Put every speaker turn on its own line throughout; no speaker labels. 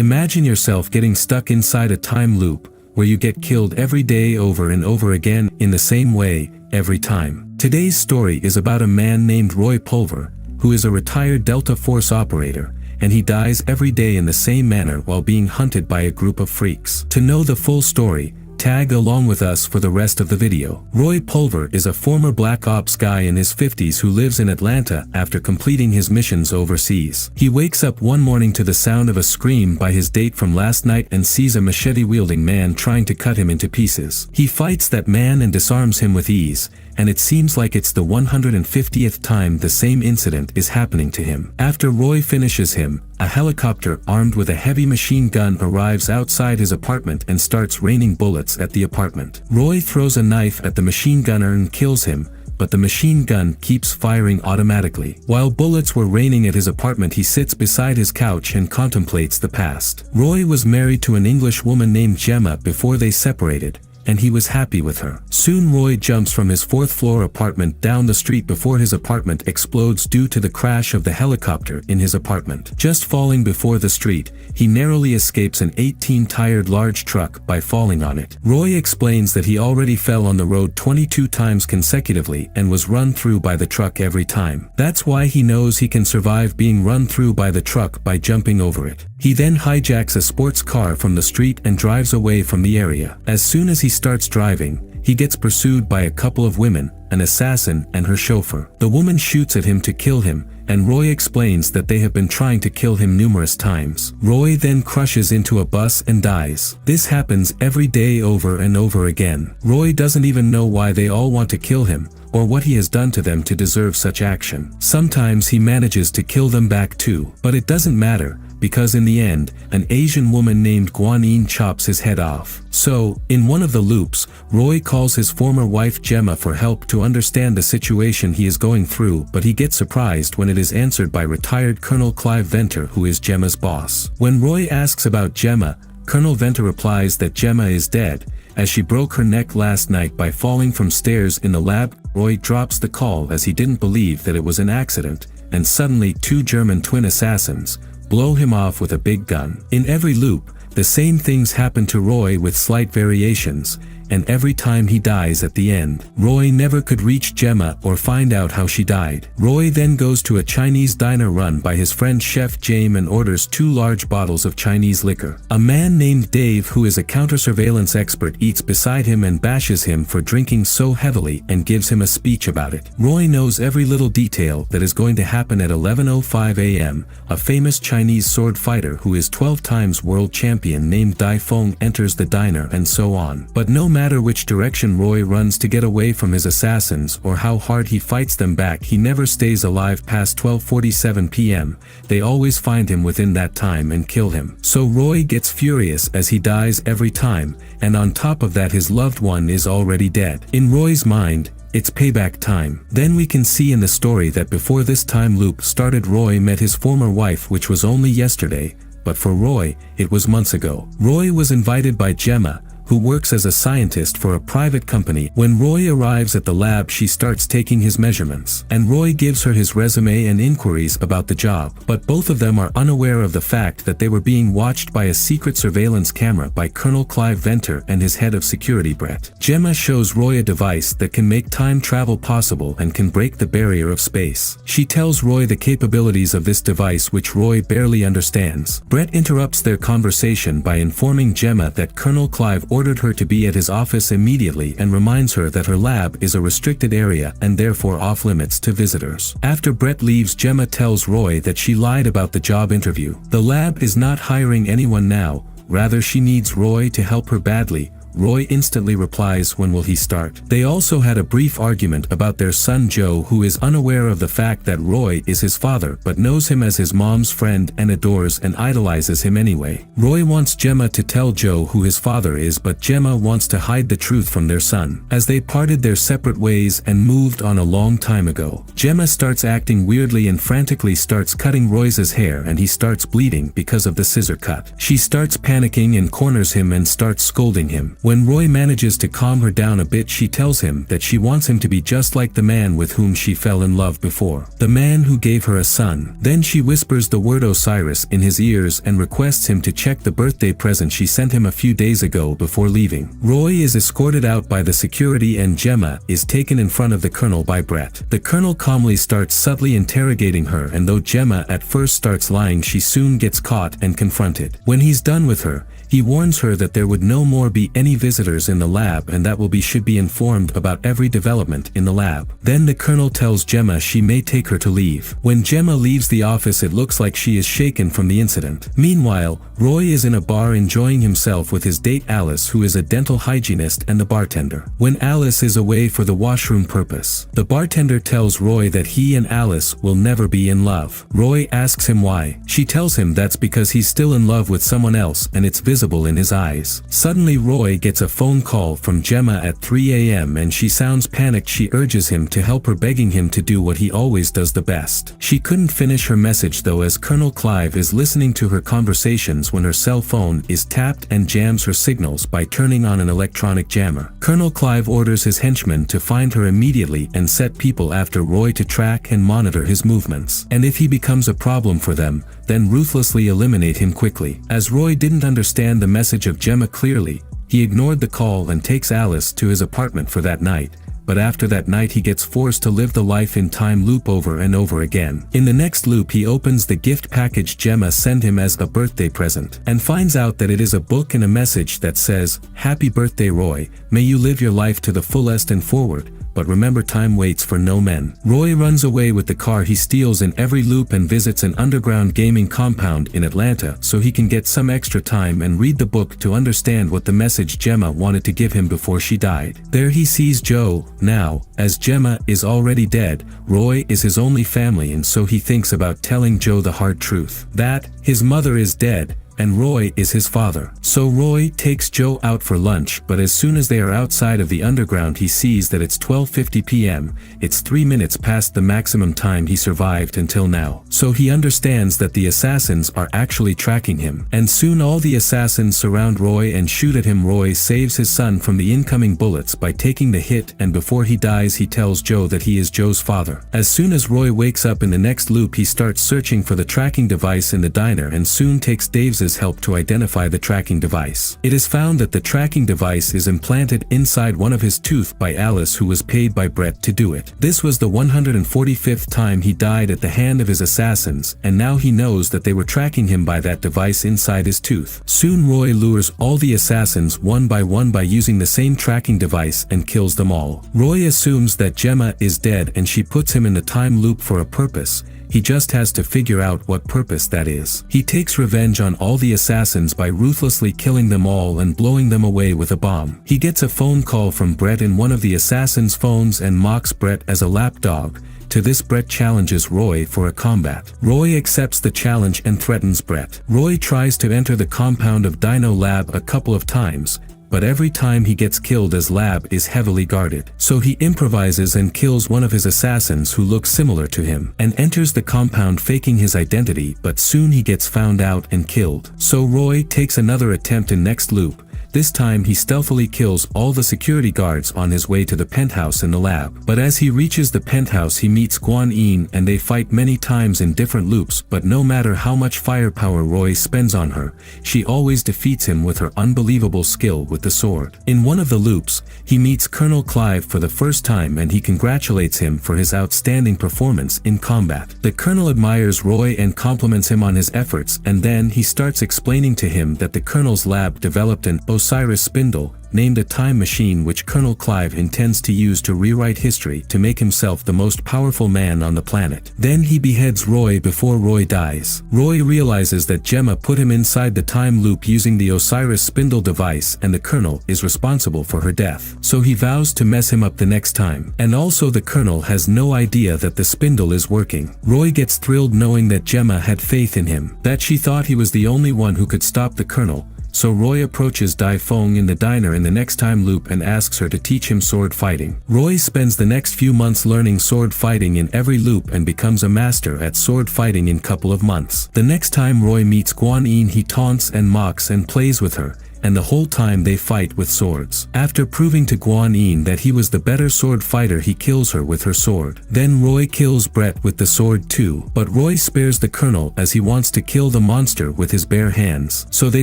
Imagine yourself getting stuck inside a time loop, where you get killed every day over and over again, in the same way, every time. Today's story is about a man named Roy Pulver, who is a retired Delta Force operator, and he dies every day in the same manner while being hunted by a group of freaks. To know the full story, tag along with us for the rest of the video. Roy Pulver is a former Black Ops guy in his 50s who lives in Atlanta after completing his missions overseas. He wakes up one morning to the sound of a scream by his date from last night and sees a machete-wielding man trying to cut him into pieces. He fights that man and disarms him with ease, and it seems like it's the 150th time the same incident is happening to him. After Roy finishes him, a helicopter armed with a heavy machine gun arrives outside his apartment and starts raining bullets at the apartment. Roy throws a knife at the machine gunner and kills him, but the machine gun keeps firing automatically. While bullets were raining at his apartment, he sits beside his couch and contemplates the past. Roy was married to an English woman named Gemma before they separated, and he was happy with her. Soon Roy jumps from his 4th-floor apartment down the street before his apartment explodes due to the crash of the helicopter in his apartment. Just falling before the street, he narrowly escapes an 18-tired large truck by falling on it. Roy explains that he already fell on the road 22 times consecutively and was run through by the truck every time. That's why he knows he can survive being run through by the truck by jumping over it. He then hijacks a sports car from the street and drives away from the area. As soon as he starts driving, he gets pursued by a couple of women, an assassin and her chauffeur. The woman shoots at him to kill him, and Roy explains that they have been trying to kill him numerous times. Roy then crashes into a bus and dies. This happens every day over and over again. Roy doesn't even know why they all want to kill him, or what he has done to them to deserve such action. Sometimes he manages to kill them back too, but it doesn't matter, because in the end, an Asian woman named Guanyin chops his head off. So, in one of the loops, Roy calls his former wife Gemma for help to understand the situation he is going through, but he gets surprised when it is answered by retired Colonel Clive Venter, who is Gemma's boss. When Roy asks about Gemma, Colonel Venter replies that Gemma is dead, as she broke her neck last night by falling from stairs in the lab. Roy drops the call as he didn't believe that it was an accident, and suddenly 2 German twin assassins blow him off with a big gun. In every loop, the same things happen to Roy with slight variations, and every time he dies at the end. Roy never could reach Gemma or find out how she died. Roy then goes to a Chinese diner run by his friend Chef James and orders 2 large bottles of Chinese liquor. A man named Dave, who is a counter-surveillance expert, eats beside him and bashes him for drinking so heavily and gives him a speech about it. Roy knows every little detail that is going to happen at 11:05 a.m. A famous Chinese sword fighter who is 12 times world champion named Dai Feng enters the diner and so on. But no matter which direction Roy runs to get away from his assassins or how hard he fights them back, he never stays alive past 12:47 p.m. They always find him within that time and kill him. So Roy gets furious as he dies every time, and on top of that his loved one is already dead. In Roy's mind, it's payback time. Then we can see in the story that before this time loop started, Roy met his former wife, which was only yesterday, but for Roy, it was months ago. Roy was invited by Gemma, who works as a scientist for a private company. When Roy arrives at the lab, she starts taking his measurements, and Roy gives her his resume and inquiries about the job. But both of them are unaware of the fact that they were being watched by a secret surveillance camera by Colonel Clive Venter and his head of security, Brett. Gemma shows Roy a device that can make time travel possible and can break the barrier of space. She tells Roy the capabilities of this device, which Roy barely understands. Brett interrupts their conversation by informing Gemma that Colonel Clive ordered her to be at his office immediately and reminds her that her lab is a restricted area and therefore off limits to visitors. After Brett leaves, Gemma tells Roy that she lied about the job interview. The lab is not hiring anyone now, rather she needs Roy to help her badly. Roy instantly replies, "When will he start?" They also had a brief argument about their son Joe, who is unaware of the fact that Roy is his father but knows him as his mom's friend and adores and idolizes him anyway. Roy wants Gemma to tell Joe who his father is, but Gemma wants to hide the truth from their son. As they parted their separate ways and moved on a long time ago, Gemma starts acting weirdly and frantically starts cutting Roy's hair, and he starts bleeding because of the scissor cut. She starts panicking and corners him and starts scolding him. When Roy manages to calm her down a bit, she tells him that she wants him to be just like the man with whom she fell in love before, the man who gave her a son. Then she whispers the word Osiris in his ears and requests him to check the birthday present she sent him a few days ago before leaving. Roy is escorted out by the security and Gemma is taken in front of the Colonel by Brett. The Colonel calmly starts subtly interrogating her, and though Gemma at first starts lying, she soon gets caught and confronted. When he's done with her, he warns her that there would no more be any visitors in the lab and that should be informed about every development in the lab. Then the Colonel tells Gemma she may take her to leave. When Gemma leaves the office, it looks like she is shaken from the incident. Meanwhile, Roy is in a bar enjoying himself with his date Alice, who is a dental hygienist and the bartender. When Alice is away for the washroom purpose, the bartender tells Roy that he and Alice will never be in love. Roy asks him why. She tells him that's because he's still in love with someone else and it's visible in his eyes. Suddenly Roy gets a phone call from Gemma at 3 a.m. and she sounds panicked. She urges him to help her, begging him to do what he always does the best. She couldn't finish her message though, as Colonel Clive is listening to her conversations when her cell phone is tapped and jams her signals by turning on an electronic jammer. Colonel Clive orders his henchmen to find her immediately and set people after Roy to track and monitor his movements. And if he becomes a problem for them, then ruthlessly eliminate him quickly. As Roy didn't understand the message of Gemma clearly, he ignored the call and takes Alice to his apartment for that night. But after that night he gets forced to live the life in time loop over and over again. In the next loop he opens the gift package Gemma sent him as a birthday present, and finds out that it is a book and a message that says, "Happy birthday Roy, may you live your life to the fullest and forward, but remember time waits for no men." Roy runs away with the car he steals in every loop and visits an underground gaming compound in Atlanta so he can get some extra time and read the book to understand what the message Gemma wanted to give him before she died. There he sees Joe. Now, as Gemma is already dead, Roy is his only family, and so he thinks about telling Joe the hard truth, that his mother is dead and Roy is his father. So Roy takes Joe out for lunch, but as soon as they are outside of the underground he sees that it's 12:50 p.m. It's 3 minutes past the maximum time he survived until now. So he understands that the assassins are actually tracking him, and soon all the assassins surround Roy and shoot at him. Roy saves his son from the incoming bullets by taking the hit, and before he dies he tells Joe that he is Joe's father. As soon as Roy wakes up in the next loop he starts searching for the tracking device in the diner and soon takes Dave's help to identify the tracking device. It is found that the tracking device is implanted inside one of his tooth by Alice, who was paid by Brett to do it. This was the 145th time he died at the hand of his assassins, and now he knows that they were tracking him by that device inside his tooth. Soon Roy lures all the assassins one by using the same tracking device and kills them all. Roy assumes that Gemma is dead and she puts him in the time loop for a purpose. He just has to figure out what purpose that is. He takes revenge on all the assassins by ruthlessly killing them all and blowing them away with a bomb. He gets a phone call from Brett in one of the assassins' phones and mocks Brett as a lapdog. To this, Brett challenges Roy for a combat. Roy accepts the challenge and threatens Brett. Roy tries to enter the compound of Dino Lab a couple of times, but every time he gets killed as Lab is heavily guarded. So he improvises and kills one of his assassins who looks similar to him, and enters the compound faking his identity, but soon he gets found out and killed. So Roy takes another attempt in next loop. This time he stealthily kills all the security guards on his way to the penthouse in the lab. But as he reaches the penthouse he meets Guan Yin and they fight many times in different loops, but no matter how much firepower Roy spends on her, she always defeats him with her unbelievable skill with the sword. In one of the loops, he meets Colonel Clive for the first time and he congratulates him for his outstanding performance in combat. The Colonel admires Roy and compliments him on his efforts, and then he starts explaining to him that the Colonel's lab developed an Osiris spindle, named a time machine, which Colonel Clive intends to use to rewrite history to make himself the most powerful man on the planet. Then he beheads Roy before Roy dies. Roy realizes that Gemma put him inside the time loop using the Osiris spindle device, and the Colonel is responsible for her death. So he vows to mess him up the next time. And also the Colonel has no idea that the spindle is working. Roy gets thrilled knowing that Gemma had faith in him, that she thought he was the only one who could stop the Colonel. So Roy approaches Dai Feng in the diner in the next time loop and asks her to teach him sword fighting. Roy spends the next few months learning sword fighting in every loop and becomes a master at sword fighting in couple of months. The next time Roy meets Guan Yin he taunts and mocks and plays with her, and the whole time they fight with swords. After proving to Guan Yin that he was the better sword fighter, he kills her with her sword. Then Roy kills Brett with the sword too, but Roy spares the colonel as he wants to kill the monster with his bare hands. So they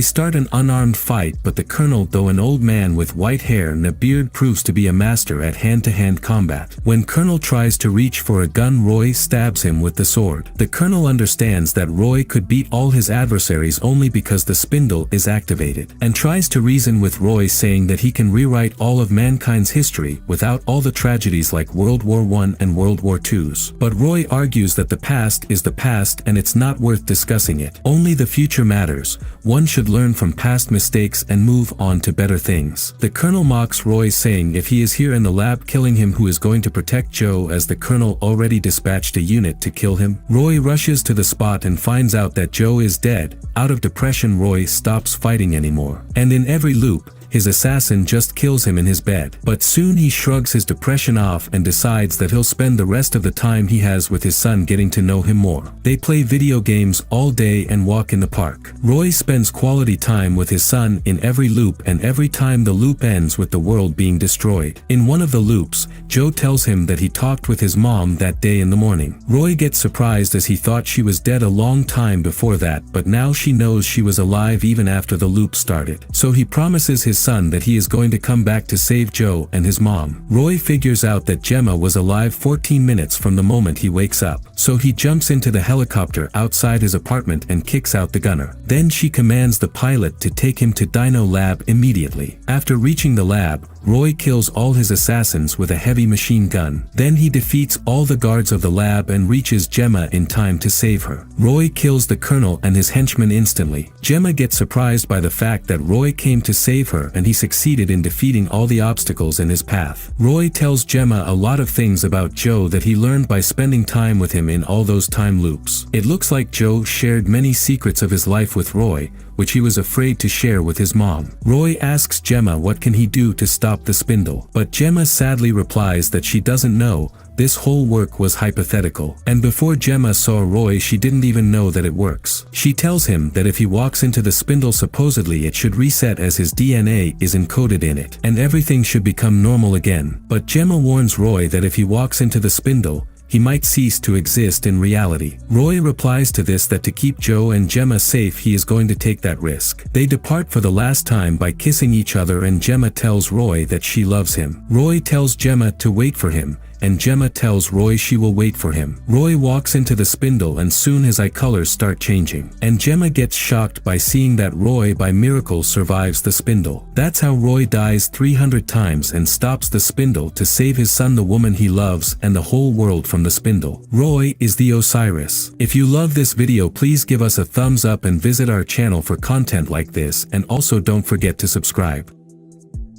start an unarmed fight, but the colonel, though an old man with white hair and a beard, proves to be a master at hand-to-hand combat. When Colonel tries to reach for a gun, Roy stabs him with the sword. The colonel understands that Roy could beat all his adversaries only because the spindle is activated, and tries to reason with Roy, saying that he can rewrite all of mankind's history without all the tragedies like World War I and World War II's. But Roy argues that the past is the past and it's not worth discussing it. Only the future matters. One should learn from past mistakes and move on to better things. The colonel mocks Roy, saying if he is here in the lab killing him, who is going to protect Joe, as the colonel already dispatched a unit to kill him. Roy rushes to the spot and finds out that Joe is dead. Out of depression, Roy stops fighting anymore. And in every loop, his assassin just kills him in his bed. But soon he shrugs his depression off and decides that he'll spend the rest of the time he has with his son getting to know him more. They play video games all day and walk in the park. Roy spends quality time with his son in every loop, and every time the loop ends with the world being destroyed. In one of the loops, Joe tells him that he talked with his mom that day in the morning. Roy gets surprised as he thought she was dead a long time before that, but now she knows she was alive even after the loop started. So he promises his son that he is going to come back to save Joe and his mom. Roy figures out that Gemma was alive 14 minutes from the moment he wakes up, so he jumps into the helicopter outside his apartment and kicks out the gunner. Then she commands the pilot to take him to Dino Lab immediately. After reaching the lab, Roy kills all his assassins with a heavy machine gun. Then he defeats all the guards of the lab and reaches Gemma in time to save her. Roy kills the colonel and his henchmen instantly. Gemma gets surprised by the fact that Roy came to save her, and he succeeded in defeating all the obstacles in his path. Roy tells Gemma a lot of things about Joe that he learned by spending time with him in all those time loops. It looks like Joe shared many secrets of his life with Roy, which he was afraid to share with his mom. Roy asks Gemma what can he do to stop the spindle, but Gemma sadly replies that she doesn't know. This whole work was hypothetical, and before Gemma saw Roy, she didn't even know that it works. She tells him that if he walks into the spindle, supposedly it should reset as his DNA is encoded in it, and everything should become normal again. But Gemma warns Roy that if he walks into the spindle, he might cease to exist in reality. Roy replies to this that to keep Joe and Gemma safe, he is going to take that risk. They depart for the last time by kissing each other, and Gemma tells Roy that she loves him. Roy tells Gemma to wait for him, and Gemma tells Roy she will wait for him. Roy walks into the spindle, and soon his eye colors start changing. And Gemma gets shocked by seeing that Roy by miracle survives the spindle. That's how Roy dies 300 times and stops the spindle to save his son, the woman he loves, and the whole world from the spindle. Roy is the Osiris. If you love this video, please give us a thumbs up and visit our channel for content like this, and also don't forget to subscribe.